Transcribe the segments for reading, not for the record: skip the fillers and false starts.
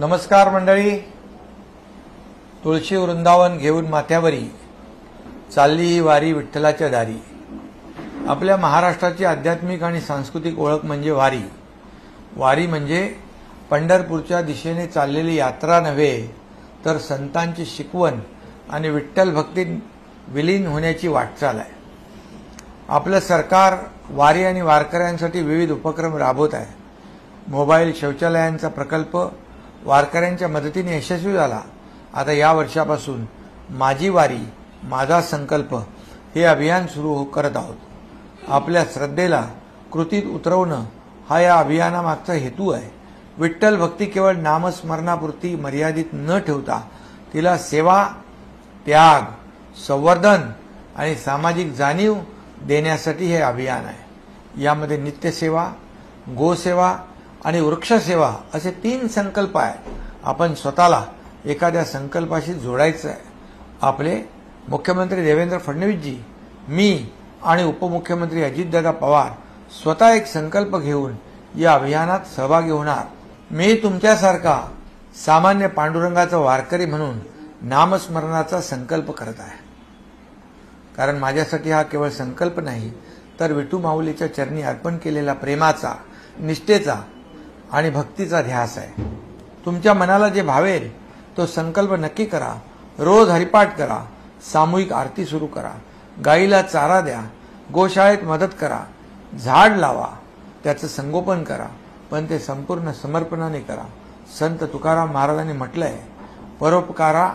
नमस्कार मंडळी. तुळशी वृंदावन घेऊन माथ्यावरी चालली ही वारी विठ्ठलाच्या दारी. आपल्या महाराष्ट्राची आध्यात्मिक आणि सांस्कृतिक ओळख म्हणजे वारी. वारी म्हणजे पंढरपूरच्या दिशेने चाललेली यात्रा नव्हे, तर संतांची शिकवण आणि विठ्ठल भक्तीत विलीन होण्याची वाटचाल आहे. आपलं सरकार वारी आणि वारकऱ्यांसाठी विविध उपक्रम राबवत आहे. मोबाईल शौचालयांचा प्रकल्प वारकऱ्यांच्या मदतीने यशस्वी झाला. आता या वर्षापासून माझी वारी माझा संकल्प हे अभियान सुरू करत आहोत. आपल्या श्रद्धेला कृतीत उतरवणं हा या अभियानामागचा हेतू आहे. विठ्ठल भक्ती केवळ नामस्मरणापुरती मर्यादित न ठेवता तिला सेवा, त्याग, संवर्धन आणि सामाजिक जाणीव देण्यासाठी हे अभियान आहे. यामध्ये नित्यसेवा, गोसेवा आणि वृक्षसेवा असे 3 संकल्प आहेत. आपण स्वतःला एखाद्या संकल्पाशी जोडायचं आहे. आपले मुख्यमंत्री देवेंद्र फडणवीसजी, मी आणि उपमुख्यमंत्री अजितदादा पवार स्वतः एक संकल्प घेऊन या अभियानात सहभागी होणार. मी तुमच्यासारखा सामान्य पांडुरंगाचा वारकरी म्हणून नामस्मरणाचा संकल्प करत आहे. कारण माझ्यासाठी हा केवळ संकल्प नाही, तर विठू माऊलीच्या चरणी अर्पण केलेला प्रेमाचा, निष्ठेचा आणि भक्तीचा ध्यास आहे. तुमच्या मनाला जे भावेल तो संकल्प नक्की करा. रोज हरिपाठ करा, सामूहिक आरती सुरू करा, गाईला चारा द्या, गोशाळेत मदत करा, झाड लावा, त्याचं संगोपन करा, पण ते संपूर्ण समर्पणाने करा. संत तुकाराम महाराजांनी म्हटलंय, परोपकारा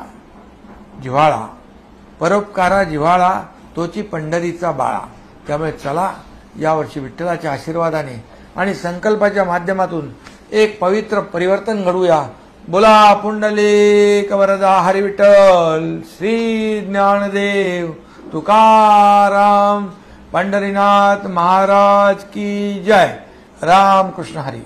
जिव्हाळा तोची पंढरीचा बाळा. त्यामुळे चला यावर्षी विठ्ठलाच्या आशीर्वादाने आणि संकल्पाच्या माध्यमातून एक पवित्र परिवर्तन घडूया. बोला पुंडलिक वरदा हरी विठ्ठल. श्री ज्ञानदेव तुकाराम पंढरीनाथ महाराज की जय. राम कृष्ण हरी.